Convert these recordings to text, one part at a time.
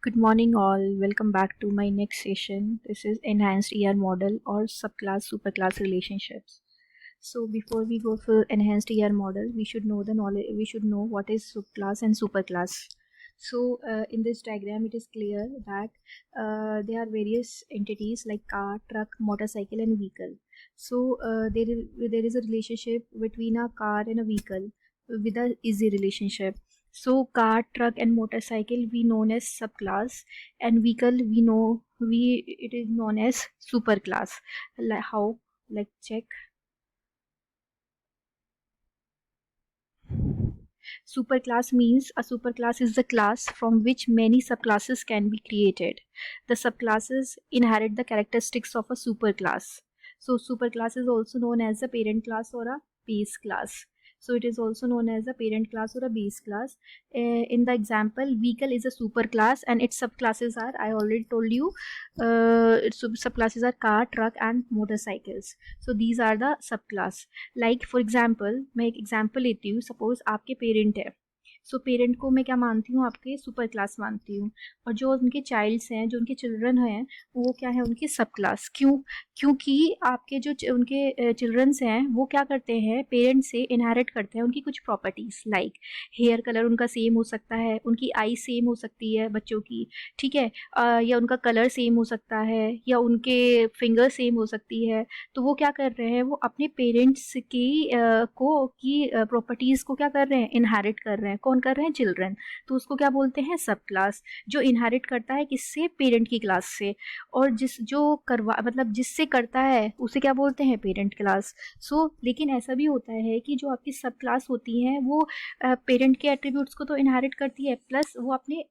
Good morning all. Welcome back to my next session. This is enhanced ER model or subclass superclass relationships. So before we go for enhanced ER model, we should know the knowledge. We should know what is subclass and superclass. So in this diagram, it is clear that there are various entities like car, truck, motorcycle, and vehicle. So there is a relationship between a car and a vehicle with a easy relationship. So car, truck, and motorcycle we known as subclass, and vehicle we it is known as superclass. Like how? Like check. Superclass means a superclass is the class from which many subclasses can be created. The subclasses inherit the characteristics of a superclass. So superclass is also known as a parent class or a base class. So it is also known as a parent class or a base class. In the example, vehicle is a superclass and its subclasses are, I already told you, its subclasses are car, truck and motorcycles. So these are the subclass. Like for example मैं एक example लेती हूँ. Suppose आपके parent है. So parent को मैं क्या मानती हूँ, आपके सुपर क्लास मानती हूँ. और जो उनके चाइल्ड्स हैं, जो उनके चिल्ड्रन हैं, वो क्या है, उनकी सब क्लास. क्यों? क्योंकि आपके जो उनके चिल्ड्रंस हैं वो क्या करते हैं, पेरेंट्स से इनहेरिट करते हैं उनकी कुछ प्रॉपर्टीज. लाइक हेयर कलर उनका सेम हो सकता है, उनकी आई सेम हो सकती है बच्चों की, ठीक है, या उनका कलर सेम हो सकता है, या उनके फिंगर सेम हो सकती है. तो वो क्या कर रहे हैं, वो अपने पेरेंट्स की प्रॉपर्टीज को क्या कर रहे हैं, इनहेरिट कर रहे हैं. कौन कर रहे हैं, चिल्ड्रन. तो उसको क्या बोलते हैं, सब क्लास. जो इनहेरिट करता है किससे, पेरेंट की क्लास से. और जिससे करता है उसे क्या बोलते हैं, पेरेंट क्लास. लेकिन ऐसा भी होता है कि जो आपकी सब क्लास होती हैं वो पेरेंट के एट्रीब्यूट्स को तो इनहेरिट करती है, प्लस वो अपने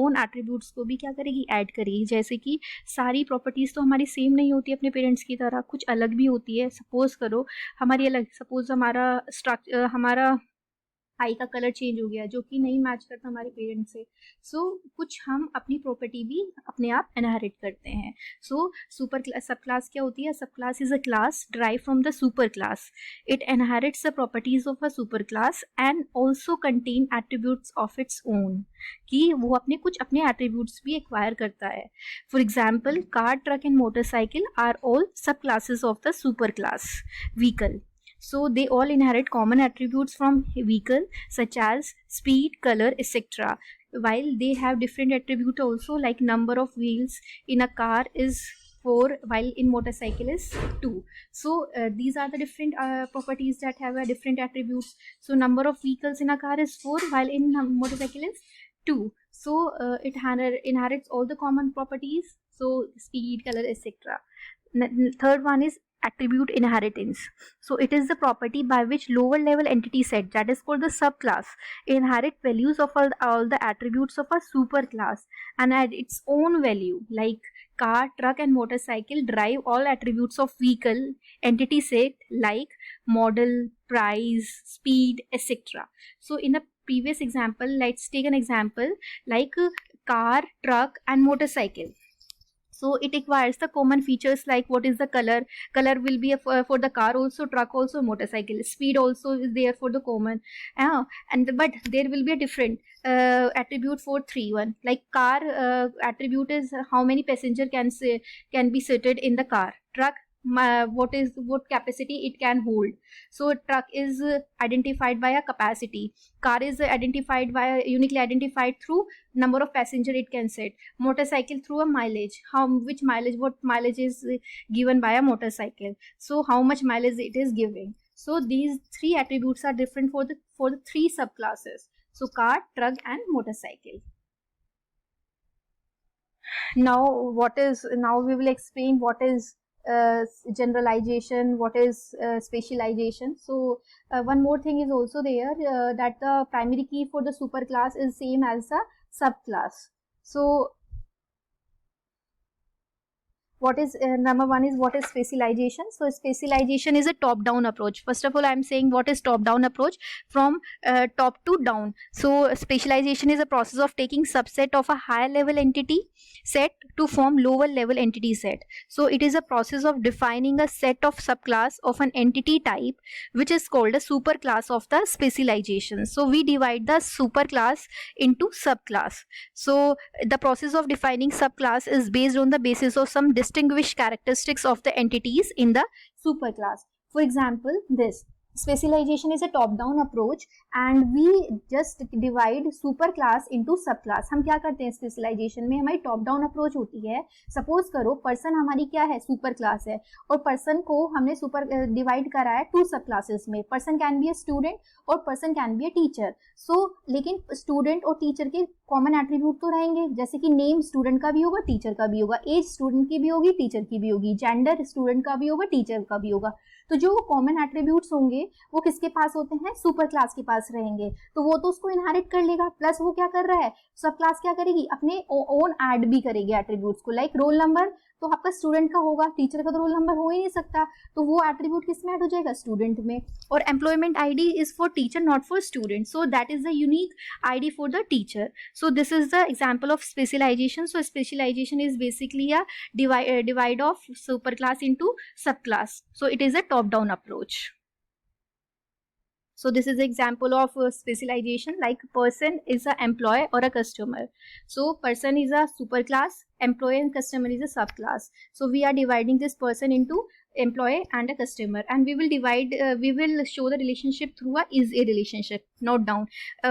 ओन एट्रीब्यूट्स को भी क्या करेगी, ऐड करेगी. जैसे कि सारी प्रॉपर्टीज तो हमारी सेम नहीं होती अपने पेरेंट्स की तरह, कुछ अलग भी होती है. सपोज करो हमारी अलग, सपोज हमारा स्ट्रक्चर, हमारा आई का कलर चेंज हो गया जो कि नहीं मैच करता हमारे पेरेंट्स से. कुछ हम अपनी प्रॉपर्टी भी अपने आप इनहेरिट करते हैं. सुपर सब क्लास क्या होती है, sub class is a class drive from the super class. It inherits the properties of a super class and also contain attributes of its own. कि वो अपने एट्रीब्यूट्स भी एक्वायर करता है. For example, car, truck and motorcycle are all sub classes of the super class vehicle. So they all inherit common attributes from vehicle such as speed, color, etc. While they have different attributes also, like number of wheels in a car is 4, while in motorcycle is 2. These are the different properties that have a different attributes. So number of vehicles in a car is 4, while in a motorcycle is 2. It inherits all the common properties. So speed, color, etc. Third one is attribute inheritance. So it is the property by which lower level entity set, that is called the subclass, inherit values of all the attributes of a superclass and add its own value. Like car, truck and motorcycle derive all attributes of vehicle entity set like model, price, speed, etc. So in a previous example, let's take an example like car, truck and motorcycle. So it acquires the common features like what is the color will be for the car also, truck also, motorcycle. Speed also is there for the common, but there will be a different attribute for 3 1. Like car attribute is how many passenger can be seated in the car. Truck, what capacity it can hold. So truck is identified by a capacity, car is identified by uniquely identified through number of passenger it can sit. Motorcycle through a mileage, what mileage is given by a motorcycle, so how much mileage it is giving. So these three attributes are different for the three subclasses. So car, truck and motorcycle. Now we will explain what is generalization, what is specialization. One more thing is also there, that the primary key for the superclass is same as the subclass. So what is number one is what is specialization. So specialization is a top down approach. First of all, I am saying what is top down approach, from top to down. So specialization is a process of taking subset of a higher level entity set to form lower level entity set. So it is a process of defining a set of subclass of an entity type, which is called a superclass of the specialization. So we divide the superclass into subclass. So the process of defining subclass is based on the basis of some distinguished characteristics of the entities in the superclass. For example, this specialization is a top down approach and we just divide super class into सब class. हम क्या करते हैं specialisation में, हमारी top down approach होती है. Suppose करो पर्सन हमारी क्या है, सुपर क्लास है, और पर्सन को हमने सुपर डिवाइड करा है टू सब क्लासेस में. Person can be a student और person can be a teacher. So लेकिन स्टूडेंट और टीचर के कॉमन एट्रीब्यूट तो रहेंगे, जैसे कि नेम स्टूडेंट का भी होगा, टीचर का भी होगा, एज स्टूडेंट की भी होगी, टीचर की भी होगी, जेंडर स्टूडेंट का भी होगा, टीचर का भी होगा. तो जो कॉमन एट्रीब्यूट्स होंगे वो किसके पास होते हैं, सुपर क्लास के पास रहेंगे. तो वो तो उसको इनहेरिट कर लेगा, प्लस वो क्या कर रहा है, सब क्लास क्या करेगी, अपने ओन ऐड भी करेगी एट्रीब्यूट्स को. लाइक रोल नंबर तो आपका स्टूडेंट का होगा, टीचर का तो रोल नंबर हो ही नहीं सकता, तो वो एट्रीब्यूट किस में ऐड हो जाएगा, स्टूडेंट में. और employment ID is for teacher not for student, so that is the unique ID for the teacher. So this is the example of specialization. So specialization is basically a divide of superclass into subclass. So it is a top down approach. So this is the example of specialization, like person is a employee or a customer. So person is a superclass, employee and customer is a subclass. So we are dividing this person into employee and a customer, and we will divide we will show the relationship through a is a relationship. Note down,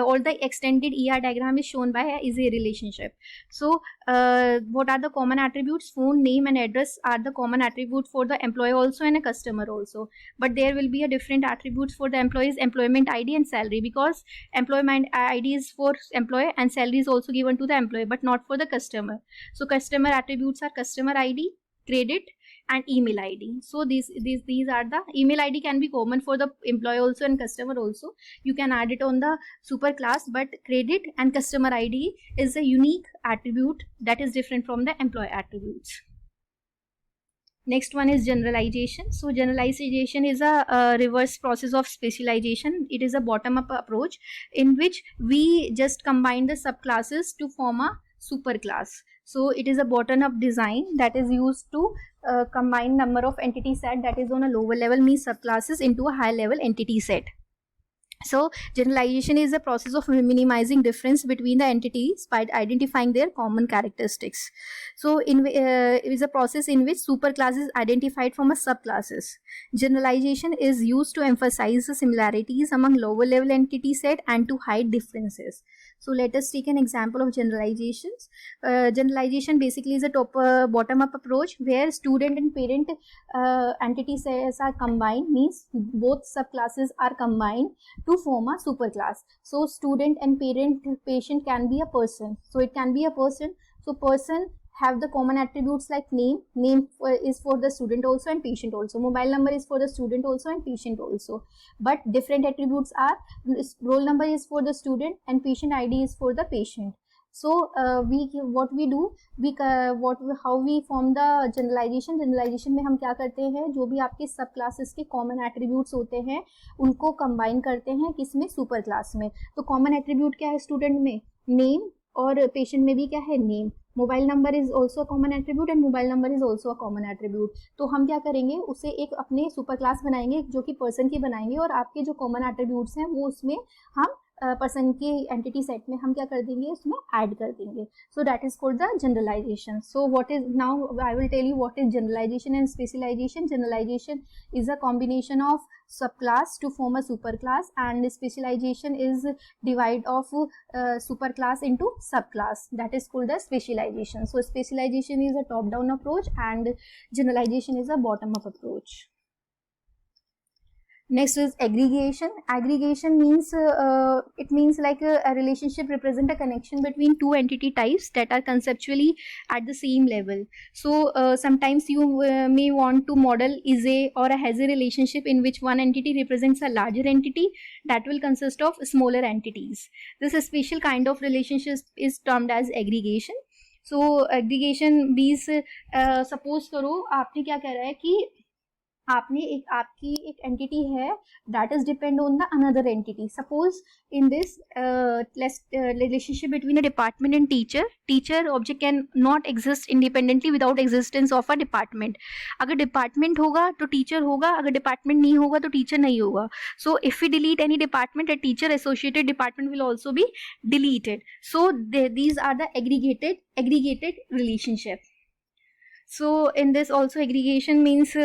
or the extended ER diagram is shown by a is a relationship. So what are the common attributes? Phone, name and address are the common attribute for the employee also and a customer also, but there will be a different attributes for the employees, employment ID and salary, because employment ID is for employee and salary is also given to the employee but not for the customer. So customer attributes are customer ID, credit and email ID. So these are the email ID can be common for the employee also and customer also. You can add it on the super class, but credit and customer ID is a unique attribute that is different from the employee attributes. Next one is generalization. So generalization is a reverse process of specialization. It is a bottom up approach in which we just combine the subclasses to form a superclass. So it is a bottom up design that is used to combine number of entity set that is on a lower level, means subclasses, into a high level entity set. So generalization is a process of minimizing difference between the entities by identifying their common characteristics. So it is a process in which superclass is identified from a subclasses. Generalization is used to emphasize the similarities among lower level entity set and to hide differences. So let us take an example of generalizations. Generalization basically is a bottom up approach where student and parent entity sets are combined, means both subclasses are combined to form a superclass. So student and patient can be a person. So it can be a person. So person have the common attributes like name is for the student also and patient also, mobile number is for the student also and patient also, but different attributes are roll number is for the student and patient ID is for the patient. So how we form the generalization में हम क्या करते हैं, जो भी आपके सब classes के कॉमन एट्रीब्यूट्स होते हैं उनको कंबाइन करते हैं किसमें, सुपर क्लास में. तो कॉमन एट्रीब्यूट क्या है स्टूडेंट में, नेम, और पेशेंट में भी क्या है, name. Mobile number is also common attribute and mobile number is also common attribute. तो हम क्या करेंगे, उसे एक अपने सुपर क्लास बनाएंगे जो कि पर्सन की बनाएंगे, और आपके जो कॉमन एट्रीब्यूट्स हैं वो उसमें हम पर्सन की एंटिटी सेट में हम क्या कर देंगे, उसमें ऐड कर देंगे. So that is called the generalization. So what is, now I will tell you what is generalization and specialization. Generalization is a combination of subclass to form a superclass, and specialization is divide of superclass into subclass, that is called the specialization. So specialization is a top down approach and generalization is a bottom up approach. Next is aggregation. Aggregation means it means like a relationship represent a connection between two entity types that are conceptually at the same level. So sometimes you may want to model is a or a has a relationship in which one entity represents a larger entity that will consist of smaller entities. This special kind of relationship is termed as aggregation. So aggregation means suppose करो आपने क्या कह रहा है कि आपकी एक entity है that is depend on the another entity. Suppose in this relationship between a department and teacher object can not exist independently without existence of a department. अगर डिपार्टमेंट होगा तो टीचर होगा, अगर डिपार्टमेंट नहीं होगा तो टीचर नहीं होगा. So if we delete any department, a teacher associated department will also be deleted. So these are the aggregated relationship. So in this also aggregation means we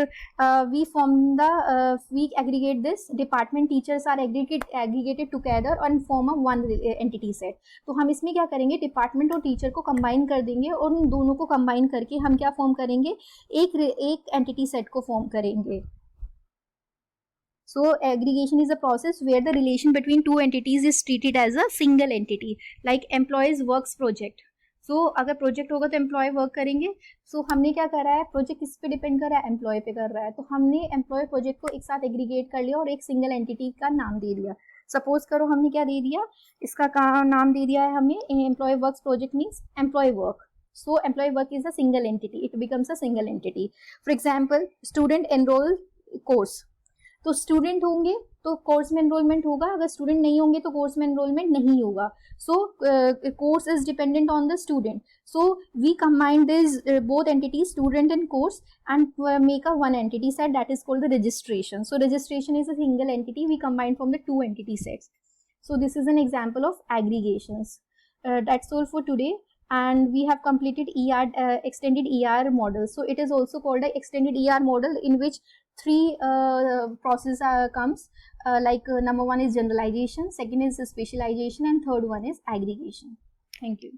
aggregate this department teachers are aggregated together and form a one entity set. तो हम इसमें क्या करेंगे, department और teacher को combine कर देंगे और उन दोनों को कंबाइन करके हम क्या फॉर्म करेंगे, एक एंटिटी सेट को फॉर्म करेंगे. So aggregation is a process where the relation between two entities is treated as a single entity, like employees works project. सो अगर प्रोजेक्ट होगा तो एम्प्लॉय वर्क करेंगे. सो हमने क्या करा है, प्रोजेक्ट किस पे डिपेंड कर रहा है, एम्प्लॉय पे कर रहा है. तो हमने एम्प्लॉय प्रोजेक्ट को एक साथ एग्रीगेट कर लिया और एक सिंगल एंटिटी का नाम दे दिया. सपोज करो हमने क्या दे दिया, इसका नाम दे दिया है हमने employ works project means employ work. So employ work is a single entity, it becomes a single entity. For example student enroll course. तो स्टूडेंट होंगे तो कोर्स में एनरोलमेंट होगा, अगर स्टूडेंट नहीं होंगे तो कोर्स में एनरोलमेंट नहीं होगा. So course is dependent on the student. So we combine this both entities student and course and make a one entity set that is called the registration. So registration is a single entity we combine from the two entity sets. So this is an example of aggregations. That's all for today. And we have completed extended ER model. So it is also called a extended ER model in which three process comes, number one is generalization, second is specialization, and third one is aggregation. Thank you.